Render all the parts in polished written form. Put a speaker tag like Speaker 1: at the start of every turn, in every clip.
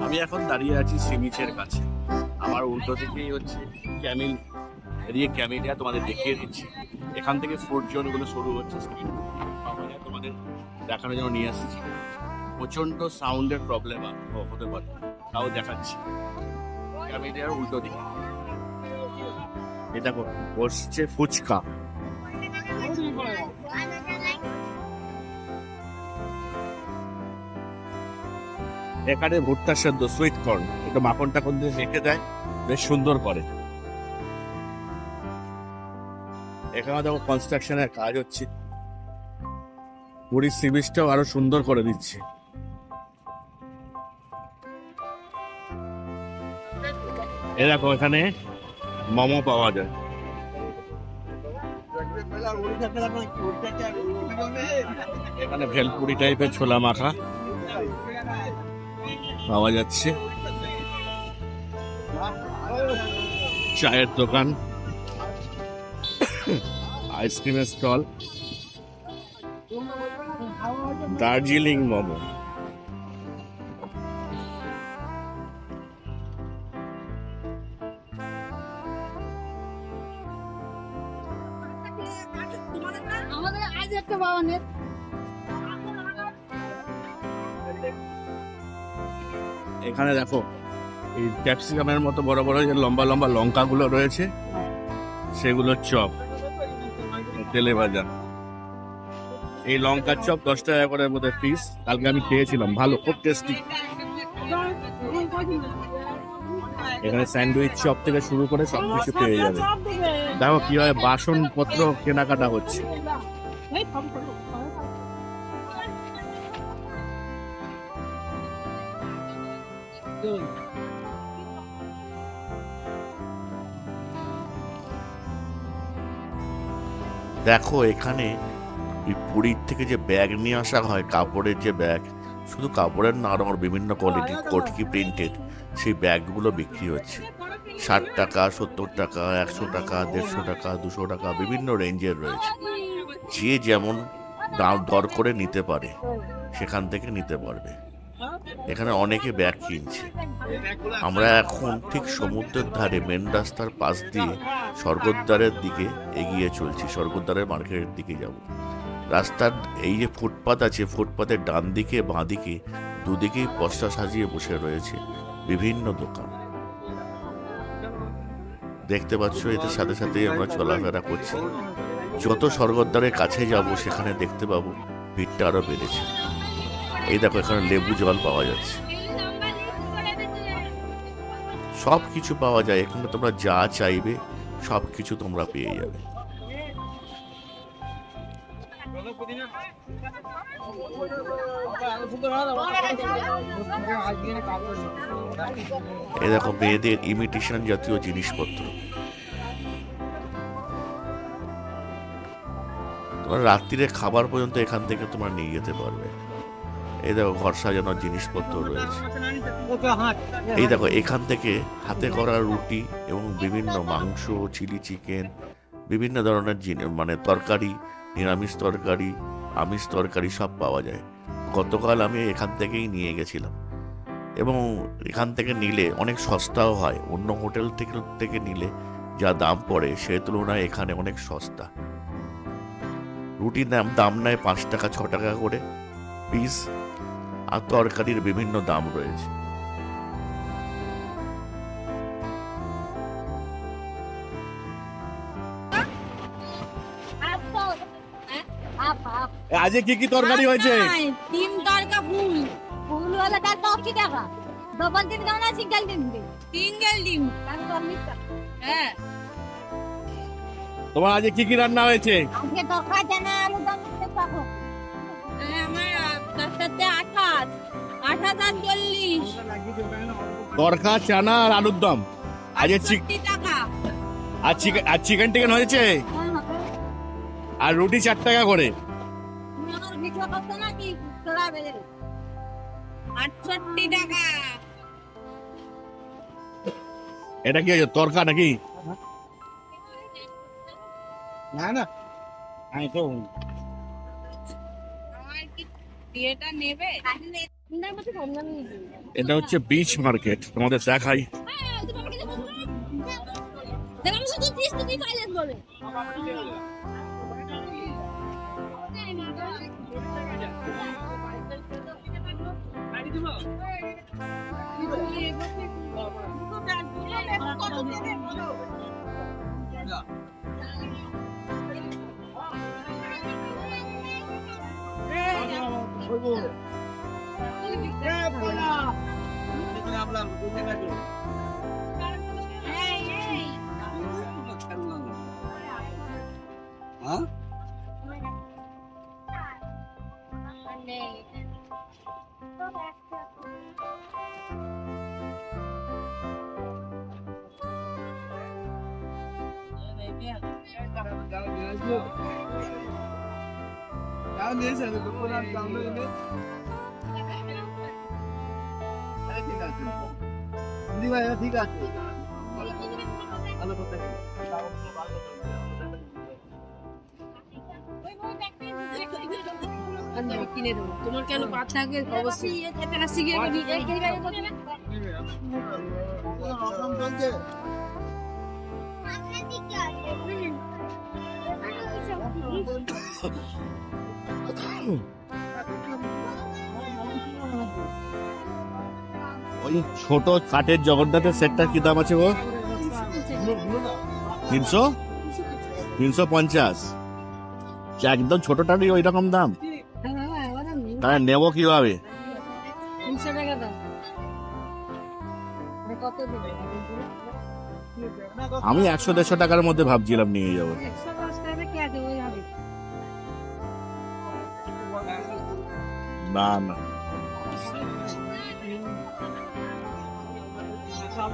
Speaker 1: আমি এখন দাঁড়িয়ে আছি সি বিচের কাছে। আমার উল্টো দিকেই হচ্ছে ক্যামিল, এদিকে ক্যামিলিয়া তোমাদের দেখিয়ে দিচ্ছি। এখান থেকে ফুড জোন গুলো শুরু হচ্ছে, তোমাদের দেখানোর জন্য নিয়ে আসছি। প্রচন্ড সাউন্ডের প্রবলেম হতে পারে, তাও দেখাচ্ছি। ক্যামিলিয়ার উল্টো দিকে এটা বসছে ফুচকা। এখানে ভুট্টা সেদ্ধ, সুইট কর্ন, একটু মাখন টাখন দিয়ে মেখে দেয়, বেশ সুন্দর করে। এখানে দেখো কনস্ট্রাকশনের কাজ হচ্ছে, পুরীর সি বিচটাও আরো সুন্দর করে দিচ্ছে। এ দেখো এখানে মোমো পাওয়া যায়। এখানে ভেলপুরি টাইপের ছোলা মাখা পাওয়া যাচ্ছে। চায়ের দোকান, আইসক্রিমের স্টল, দার্জিলিং মোমো। এখানে দেখো এই ক্যাপসিকামের মতো বড় বড় যে লম্বা লম্বা লঙ্কা গুলো রয়েছে, সেগুলো চপ, তেলে ভাজা। এই লঙ্কার চপ 10 টাকা করে মধ্যে পিস। কালকে আমি খেয়েছিলাম, ভালো, খুব টেস্টি। এখানে স্যান্ডউইচ চপ থেকে শুরু করে সবকিছু পেয়ে যাবে। দেখো কিভাবে বাসনপত্র কেনাকাটা হচ্ছে।
Speaker 2: দেখো এখানে পুরীর থেকে যে ব্যাগ নিয়ে আসা হয়, কাপড়ের যে ব্যাগ, শুধু কাপড়ের না, আরো বিভিন্ন কোয়ালিটির কটকি প্রিন্টেড সেই ব্যাগগুলো বিক্রি হচ্ছে। 60 টাকা, 70 টাকা, 100 টাকা, 150 টাকা, 200 টাকা, বিভিন্ন রেঞ্জের রয়েছে। যে যেমন দাম দর করে নিতে পারে সেখান থেকে নিতে পারবে। এখানে অনেকে ব্যাগ কিনছে। আমরা এখন ঠিক সমুদ্রের ধারে মেন রাস্তার পাশ দিয়ে স্বর্গদ্বারের দিকে এগিয়ে চলছি, স্বর্গদ্বারের মার্কেটের দিকে যাব। রাস্তার এই যে ফুটপাত আছে, ফুটপাতের ডান দিকে বাঁ দিকে দুদিকেই পসরা সাজিয়ে বসে রয়েছে বিভিন্ন দোকান। দেখতে পাচ্ছ, এদের সাথে সাথে আমরা চলাফেরা করছি। যত স্বর্গদ্বারের কাছে যাব সেখানে দেখতে পাবো ভিড়টা আরো বেড়েছে। এই দেখো এখানে লেবু জল পাওয়া যাচ্ছে, সব কিছু পাওয়া যায় এখানে। তোমরা যা চাইবে সব কিছু তোমরা পেয়ে যাবে। এই দেখো মেয়েদের ইমিটেশন জাতীয় জিনিসপত্র। তোমরা রাত্রিরে খাবার পর্যন্ত এখান থেকে তোমরা নিয়ে যেতে পারবে। এই দেখো ঘর সাজানোর জিনিসপত্র রয়েছে। এই দেখো এখান থেকে হাতে করা রুটি এবং বিভিন্ন মাংস, চিলি চিকেন, বিভিন্ন ধরনের মানে তরকারি, নিরামিষ তরকারি, আমিষ তরকারি সব পাওয়া যায়। গতকাল আমি এখান থেকেই নিয়ে গেছিলাম এবং এখান থেকে নিলে অনেক সস্তাও হয়। অন্য হোটেল থেকে নিলে যা দাম পড়ে সে তুলনায় এখানে অনেক সস্তা। রুটির দাম নেয় 5 টাকা 6 টাকা করে পিস, আর তরকারির বিভিন্ন দাম রয়েছে।
Speaker 1: আজকে কি কি তরকারি হয়েছে?
Speaker 3: 3 তরকা ফুল ফুল वाला का 80 টাকা, ডবল দিন দাও না সিঙ্গেল দিন দে, সিঙ্গেল দিন কারণ তো মিথ্যা। হ্যাঁ,
Speaker 1: তোমার আজকে কি কি রান্না হয়েছে?
Speaker 3: আজকে তরকা জানা আলু দম দিতে পাবো। আমার তাতে 28 আর 40।
Speaker 1: তরকা, চানা আর আলুর দম। আজকে
Speaker 3: 60 টাকা।
Speaker 1: আর চিকেন টিকেন হয়েছে, আর রুটি 4 টাকা করে।
Speaker 3: আমার কিছু কত না কি তোরা বেলে 68 টাকা।
Speaker 1: এটা কি হয়েছে, তরকা নাকি?
Speaker 4: না না
Speaker 3: আমার কি বিয়েটা নেবে?
Speaker 1: এটা হচ্ছে বিচ মার্কেট, তোমাদের দেখাই।
Speaker 4: ঠিক আছে
Speaker 3: কিনে দেবো তোমার কেন পাঁচ থাকে অবশ্যই
Speaker 1: ওই ছোট কাঠের জগন্নাথের সেটটার কি দাম আছে গো? 300 350। একদম ছোটটারই ওই রকম দাম? তাহলে নেবো কিভাবে?
Speaker 3: 300 টাকা দাম কত দেবে?
Speaker 1: আমি 100-150 টাকার মধ্যে ভাবছিলাম নিয়ে যাবো।
Speaker 3: 110 টাকা কে দেবে ওই হবে
Speaker 1: না না, সব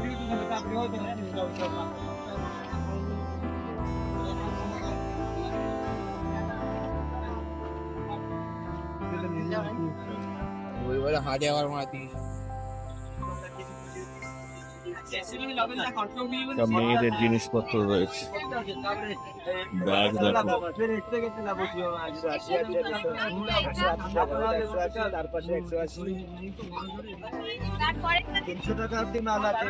Speaker 1: মেয়েদের জিনিসপত্র রয়েছে। ব্যাগ দেখো,
Speaker 3: তারপরে
Speaker 4: 300 টাকা অব্দি মাল আছে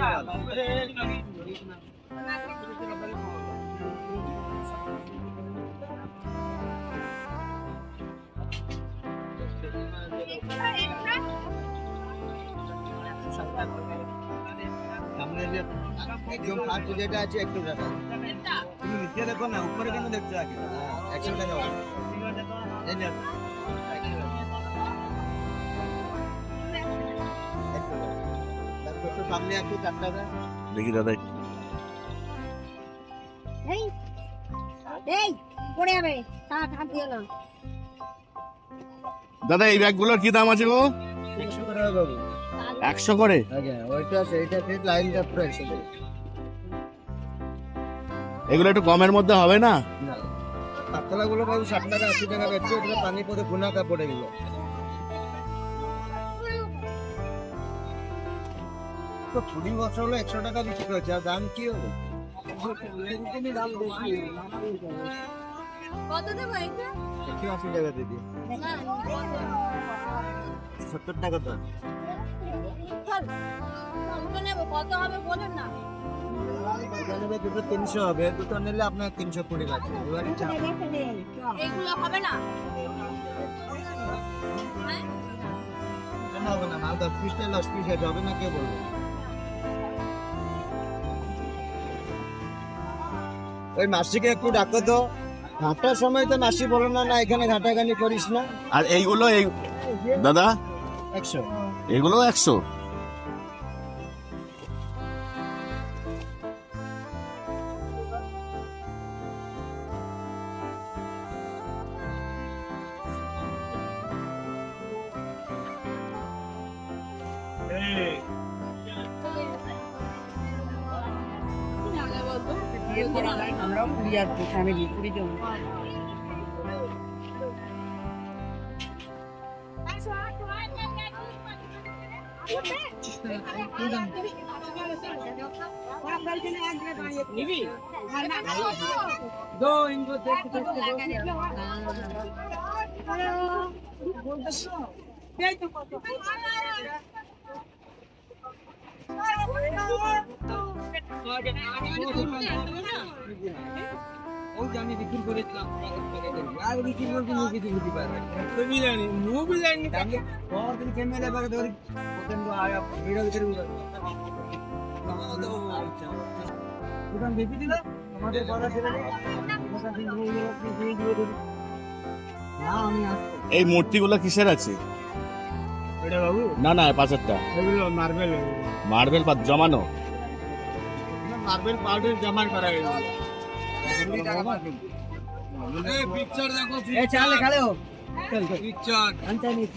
Speaker 4: সামনে যে একদম ফার্স্ট যেটা আছে 100 টাকা তুমি নিচে দেখো না, উপরে কেন দেখছো আগে? 100 টাকা এই নে তারপর তো সামনে আছে 4 টাকা।
Speaker 1: দেখি দাদা।
Speaker 3: এই এই পড়ে যাবে তা হাত দিয়ে না
Speaker 1: দাদা এই ব্যাগগুলোর কি দাম আছে গো?
Speaker 4: 100 টাকা বাবু
Speaker 1: 100 করে?
Speaker 4: আগে ওইটা সেইটা ঠিক লাইনটা পুরো 100 টাকা।
Speaker 1: এগুলো একটু কমের মধ্যে হবে না?
Speaker 4: না পাতলা গুলো বাবু 60 টাকা 80 টাকা বেচছে, ওগুলো পানি পরে গুনা কাপড়ে গেল। তো 20 বছর হলো 100 টাকা বিক্রি করছে, আর দাম কি হবে? দাম বেশি
Speaker 3: কত দেবো এটা
Speaker 4: 180 টাকা দিদি, 70 টাকা তো।
Speaker 3: কত হবে বলেন না
Speaker 4: এখানে দুটো 300 হবে, দুটো নিলে আপনার 320 লাগবে। এবার ইচ্ছা
Speaker 3: এগুলো হবে না
Speaker 4: কেন হবে না? মাল 10 পিস 10 পিস হবে না, কে বলবে? ওই মাসিকে একটু ডাকো তো, ঘাটার সময় তো মাসি বলো না না এখানে ঘাটাঘানি করিস না।
Speaker 1: আর এইগুলো এই দাদা
Speaker 4: 100
Speaker 1: এগুলো 100?
Speaker 3: আমরাও পুরী আসবো ফ্যামিলি পুরী যাবো
Speaker 4: ওই যে আমি বিক্রি করেছিলাম আর বিক্রি করতে নিয়ে কিছু দিতে পারবে তুমি জানি মুভি জানি তাহলে और दिन कैमरे लगा तो दिन तो आया वीडियो ভিতরে দোকান বেশি দিল আমাদের বড় ছেলে দোকান দিয়ে না আমি
Speaker 1: এই মূর্তিগুলো কিসের আছে?
Speaker 4: এটা বাবু
Speaker 1: না না পাঁচটা
Speaker 4: এগুলো মার্বেল
Speaker 1: মার্বেল পাত জমানো।
Speaker 4: মার্বেল পাউডার জমা করা গেছে এই পিকচার দেখো এই চালে খালে हो चल पिक्चर अंचा नहीं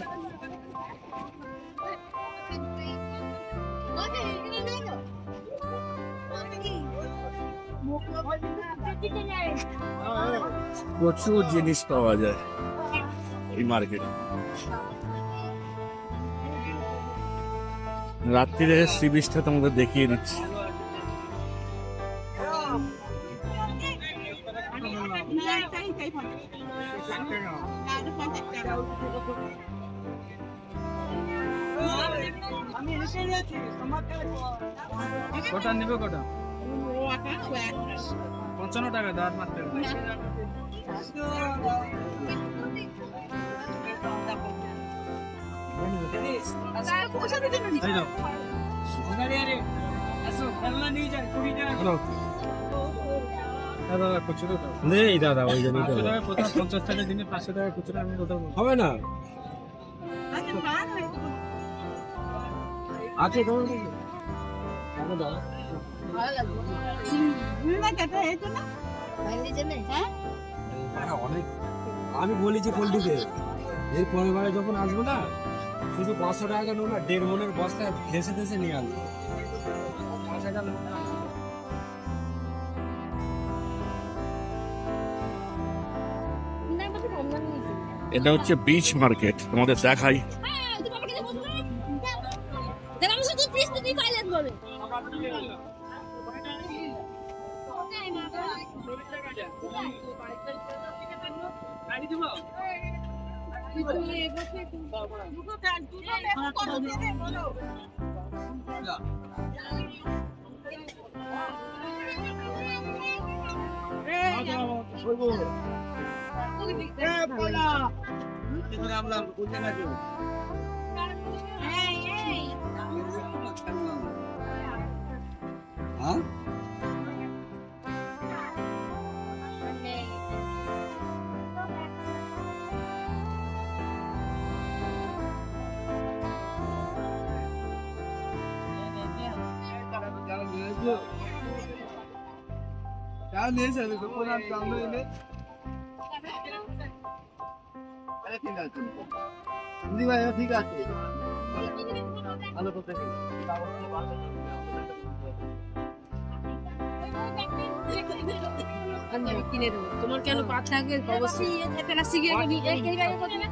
Speaker 1: প্রচুর জিনিস পাওয়া যায় এই মার্কেটে। রাত্রিরে সি বিচটা তোমাদের দেখিয়ে দিচ্ছি।
Speaker 4: কোটা নেবে কোটা 55 টাকা দাঁত মাত্র নেই দাদা ওই জন্য 50 টাকা দিনে 500 টাকা খুচরা আমি কোথাও হবে না আছে তোমার অনেক আমি বলেছি পোল্ট্রিকে এর পরের বারে যখন আসবো না শুধু 500 টাকা নেবো না 1.5 মনের বস্তা দেশে দেশে নিয়ে আসবো।
Speaker 1: এটা হচ্ছে বিচ মার্কেট, তোমাদের দেখাই।
Speaker 4: হ্যাঁ क्या नहीं सर तो पूरा काम में ले अरे ठीक है हिंदी भाई ठीक है हेलो तो
Speaker 3: কিনে দেবো তোমার কেন পাঁচ লাগে অবশ্যই একটা শিখে গেবি এই গাড়ি কত না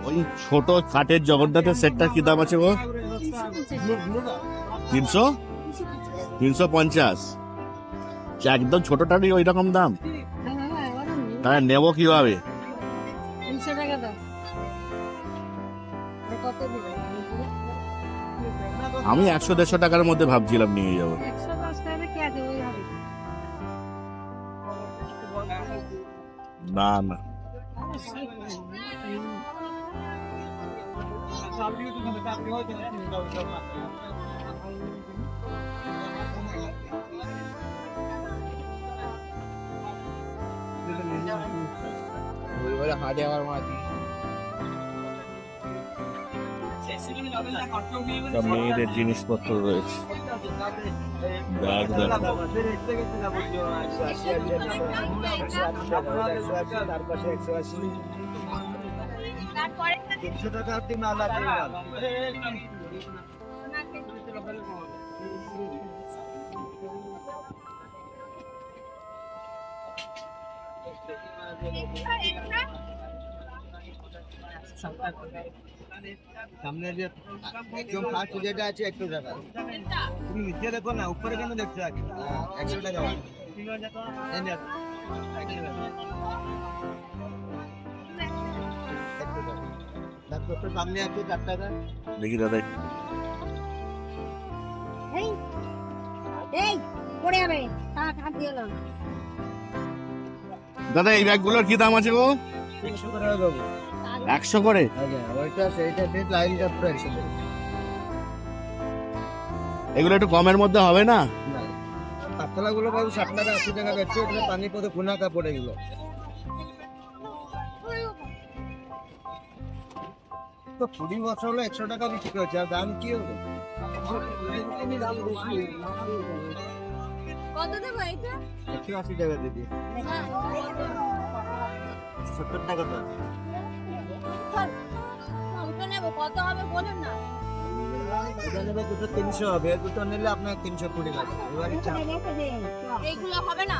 Speaker 1: ওই ছোট কাঠের জগন্নাথের সেটটার কি দাম আছে গো? 300 350। একদম ছোটটারই ওই রকম দাম, তাহলে নেবো কিভাবে?
Speaker 3: 300 টাকা দাও কত দিবে
Speaker 1: আমি 100-150 টাকার মধ্যে ভাবছিলাম নিয়ে যাবো।
Speaker 3: 110 টাকা কে আছে ওই হবে
Speaker 1: না না
Speaker 4: हाथ आवर मारती
Speaker 1: সব মেয়েদের জিনিসপত্র রয়েছে। ব্যাগ দেখো,
Speaker 3: তারপরে
Speaker 4: 300 টাকা আপনি মাল আছে
Speaker 3: extra
Speaker 4: সামনে যে একদম ফার্স্ট যেটা আছে 100 টাকা তুমি নিচে দেখো না উপরে কেন দেখছো আগে 100 টাকা এই নে, 100 টাকা। তারপর তো সামনে আছে 4 টাকা
Speaker 2: দেখি দাদা
Speaker 3: এই এই পড়ে যাবে টাকা খাট দিয়ে এলো
Speaker 1: দাদা এই ব্যাগগুলোর কি দাম আছে গো?
Speaker 4: 100 টাকা বাবু
Speaker 1: 100 করে।
Speaker 4: আগে ওইটা সেইটা দিয়ে লাইনটা পুরো 100 টাকা
Speaker 1: এগুলো একটু কমের মধ্যে হবে না?
Speaker 4: না পাতলা গুলো বাবু 60 টাকা 80 টাকা বেচছে এটা পানি পথে গুনা কাপড় এগুলো তো 20 বছর হলো 100 টাকা বিক্রি হচ্ছে আর দাম কি হবে
Speaker 3: কত দেবো এইটা
Speaker 4: 180 টাকা দিদি 70 টাকা তো
Speaker 3: ওটা নেবো কত হবে বলুন না
Speaker 4: এটা নেবে দুটো 300 হবে দুটো নিলে আপনার 320 লাগবে এবারে চাপ
Speaker 3: এইগুলো হবে না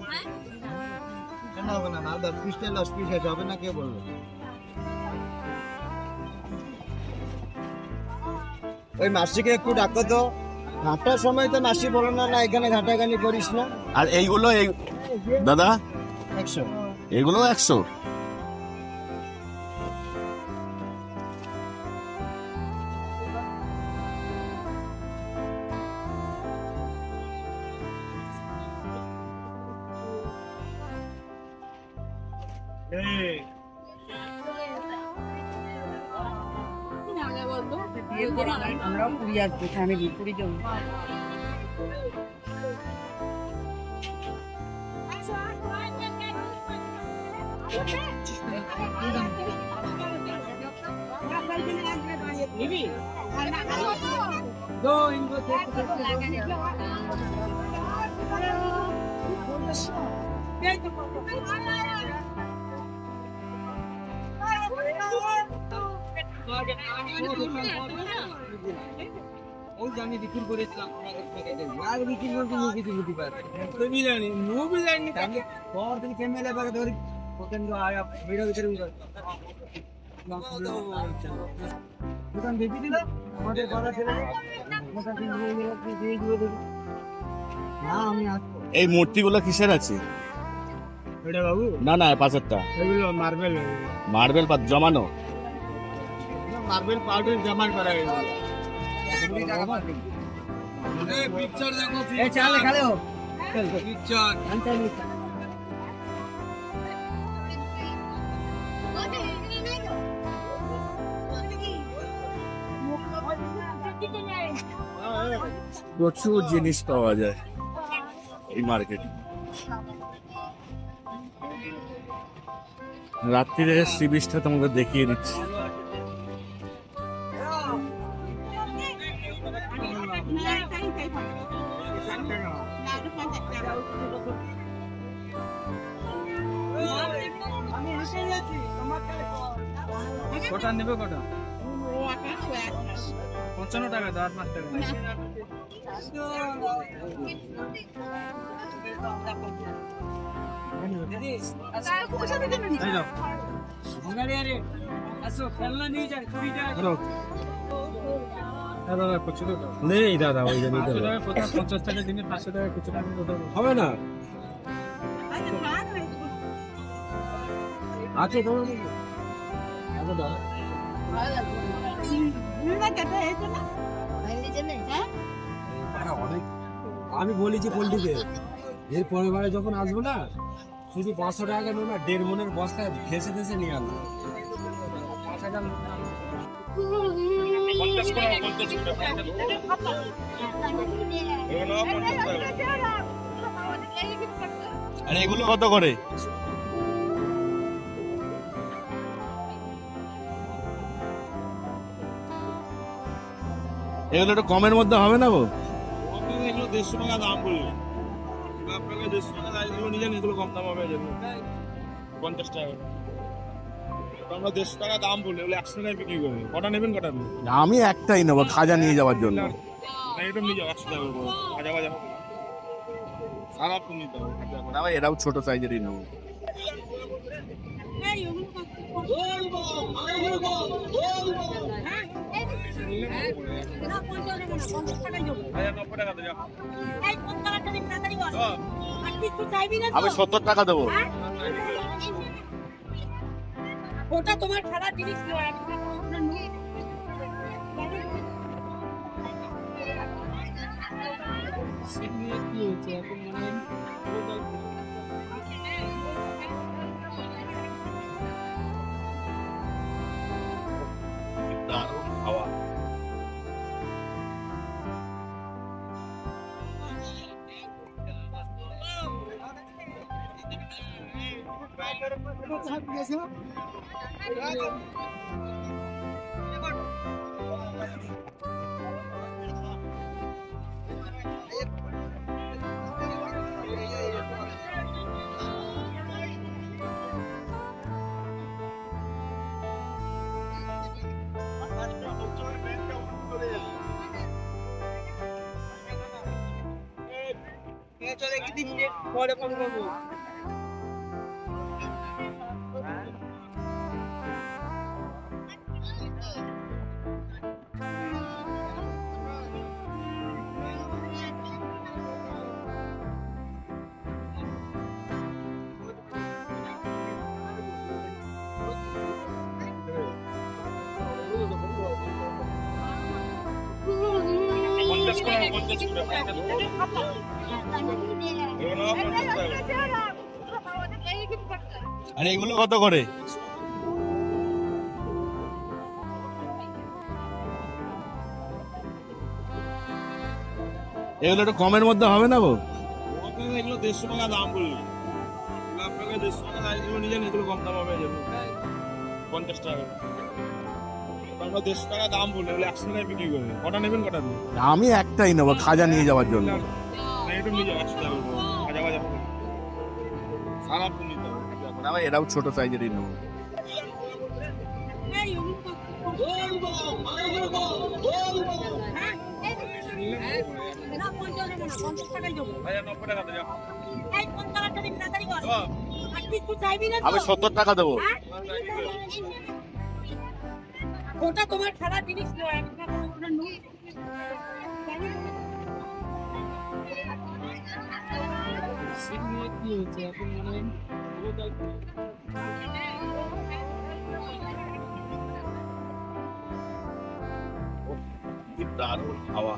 Speaker 3: হ্যাঁ
Speaker 4: কেন হবে না মাল 10 পিস 10 পিস আছে হবে না কে বলবে ওই মাসিকে একটু ডাকো তো ঘাটার সময় তো মাসি বলো না না এখানে ঘাটাঘানি করিস না
Speaker 1: আর এইগুলো এই দাদা
Speaker 4: 100
Speaker 1: এগুলো 100।
Speaker 3: আমরাও পুরী আসবো ফ্যামিলি পুরী জন্য
Speaker 4: ওই যে আমি বিক্রি করেছিলাম আর বিক্রি করতে মুভি দিতে পারে তুমি জানি মুভি জানি আমি পর দিন ক্যামেরা বাগে ধরি ওখান তো আয়া ভিডিও ভিতরে দোকান দেখি দিল আমাদের বড় ছেলে মোটামুটি দিয়ে দিবে না আমি আসবো
Speaker 1: এই মূর্তিগুলো কিসের আছে?
Speaker 4: এটা বাবু
Speaker 1: না না পাশেরটা
Speaker 4: এগুলো মার্বেল
Speaker 1: মার্বেল পাত জমানো।
Speaker 4: মার্বেল পাউডার জমা করা এগুলো পিকচার দেখো এই চালে খালে हो चल पिक्चर अंतर नहीं
Speaker 1: প্রচুর জিনিস পাওয়া যায় এই মার্কেটে। রাত্রিরে সি বিচটা তোমাকে দেখিয়ে দিচ্ছি।
Speaker 4: কটা নেবে কটা 55 টাকা 10 টাকা নেই দাদা ওই জন্য 50 টাকা দিনে 500 টাকা কিছু হবে না আছে তো আমি বলেছি পোল্ট্রিতে এর পরের বারে যখন আসবো না শুধু 500 টাকা নেবো না 1.5 মনের বস্তায় ভেসে ভেসে নিয়ে আসবো
Speaker 1: আর এগুলো কত করে? এগুলো একটু কমের মধ্যে হবে না গো?
Speaker 5: এগুলো 150 টাকা দাম বললো আপনাকে 150 টাকা দাম এগুলো নিলেন এগুলো কম দাম হবে 50 টাকা আমরা 150 টাকা দাম বললো এগুলো 100 টাকায় বিক্রি করবে কটা নেবেন কটা নেবেন
Speaker 1: আমি একটাই নেবো খাজা নিয়ে যাওয়ার জন্য।
Speaker 5: না এটা নিয়ে যাও 100 টাকা করে ভাজা ভাজা আর আপনি নিতে হবে
Speaker 1: এরাও ছোট সাইজেরই নেবো।
Speaker 3: না 50 টাকা দেবো।
Speaker 5: 90 টাকা দেবো।
Speaker 3: এই 50 টাকা দিন তাড়াতাড়ি বল। আর কিছু চাইবি না তো?
Speaker 1: আমি 70 টাকা দেবো।
Speaker 3: হ্যাঁ? ওটা তোমার খেলার জিনিস নয়, আমি ওটা নিয়ে
Speaker 4: কি হয়েছে এখন মানে
Speaker 1: দারুণ হাওয়া।
Speaker 4: চলে কি দিন পরে ফোন করবো।
Speaker 1: আর এগুলো কত করে? এগুলো একটু কমের মধ্যে হবে না গো?
Speaker 5: আপনাকে এগুলো 150 টাকা দাম বললো। আপনাকে 150 টাকা দাম এগুলো নিলে এগুলো কম দাম হবে যেগুলো 50 টাকা। আমরা 150 টাকা দাম বললো, এগুলো 100 টাকায় বিক্রি করবে। কটা নেবেন কটা নেবেন?
Speaker 1: আমি একটাই নেবো খাজা নিয়ে যাওয়ার জন্য।
Speaker 5: না, এটা নিয়ে যাও 100 টাকা করে। ভাজা ভাজা হবে। সারা ফুল নিতে হবে।
Speaker 1: আমি এটাও ছোট সাইজেরই নেবো।
Speaker 3: এই না 50 টাকা দেবো।
Speaker 5: ভাজা 90 টাকা দেবো।
Speaker 3: এই 50 টাকা দিন তাড়াতাড়ি বল। আর কিছু চাইবি না তো?
Speaker 1: আমি 70 টাকা দেবো।
Speaker 3: হ্যাঁ? ওটা তোমার খেলার জিনিস নয়, আমি ওটা নিয়ে
Speaker 4: কি হয়েছে এখন মানে
Speaker 1: কি দারুণ হাওয়া।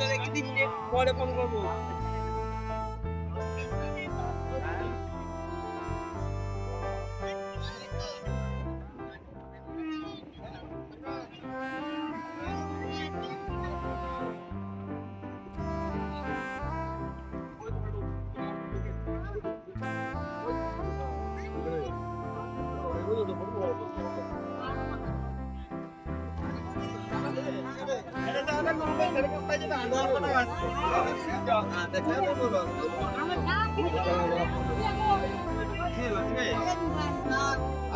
Speaker 4: চলে কি দিন পরে ফোন করবো।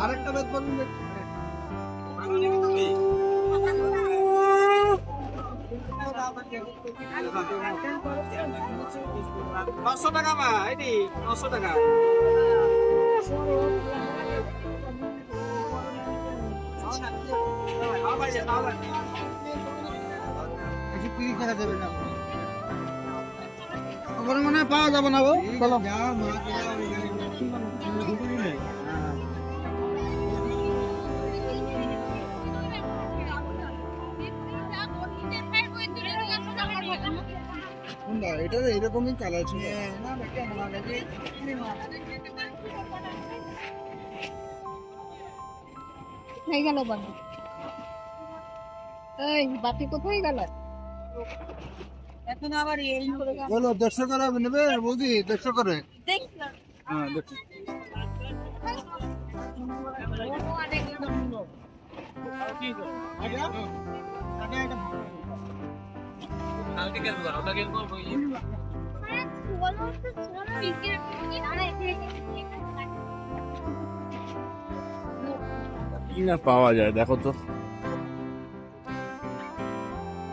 Speaker 4: আরেকটা বেদ বলুন। 900 টাকা মা, এটি 900 টাকা। মনে হয় পাওয়া যাবে না গো। চলো এটা এরকমই কালার ছিল।
Speaker 3: হয়ে গেল বাবা। এই বাতি কোথায় গেল? এখন আবার এই করে
Speaker 4: বলো 150 করে নেবে বৌদি 150 করে
Speaker 3: দেখ
Speaker 4: হ্যাঁ দেখো
Speaker 1: কি না পাওয়া যায় দেখো তো।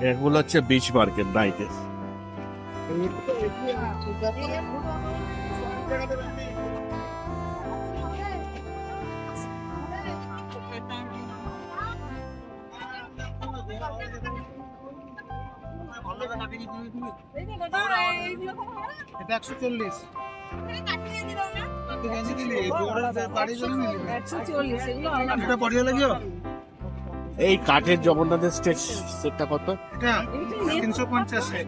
Speaker 1: এগুলো হচ্ছে বিচ মার্কেট নাইটে।
Speaker 4: এটা 140 তুই গেঞ্জি দিলি বাড়ি চলে নিলি
Speaker 3: 140 এগুলো
Speaker 4: এটা পড়িয়ে লাগিও
Speaker 1: এই কাঠের জগন্নাথের স্টেজ সেটটা কত?
Speaker 4: এটা 350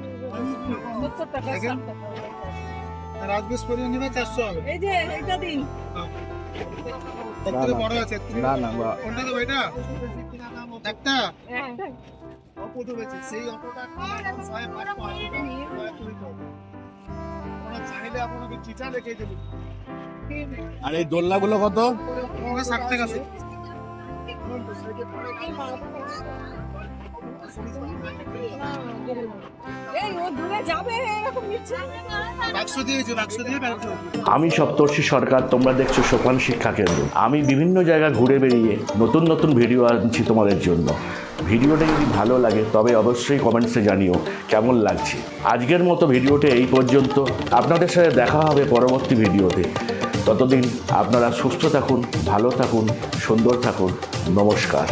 Speaker 4: রাজবেশ পরিয়ে নিবে 400 হবে
Speaker 3: এই যে এটা দিন
Speaker 4: সব থেকে বড় আছে
Speaker 1: না না
Speaker 4: কোনটা দেবো এটা একটা
Speaker 3: একটা
Speaker 4: অপো দেবেছে সেই অটোটা 550 চাইলে আপনাকে চিঠা লিখে দেবে
Speaker 1: আর এই দোলনাগুলো কত?
Speaker 4: 60 টাকা আছে
Speaker 3: এই ও দূরে যাবে এরকম নিচ্ছে
Speaker 4: বাক্স দিয়েছে বাক্স দিয়ে বের করে
Speaker 2: আমি সপ্তর্ষি সরকার, তোমরা দেখছো সোপান শিক্ষা কেন্দ্র। আমি বিভিন্ন জায়গা ঘুরে বেরিয়ে নতুন নতুন ভিডিও আনছি তোমাদের জন্য। ভিডিওটা যদি ভালো লাগে তবে অবশ্যই কমেন্টসে জানিও কেমন লাগছে। আজকের মতো ভিডিওটা এই পর্যন্ত। আপনাদের সাথে দেখা হবে পরবর্তী ভিডিওতে। ততদিন আপনারা সুস্থ থাকুন, ভালো থাকুন, সুন্দর থাকুন। নমস্কার।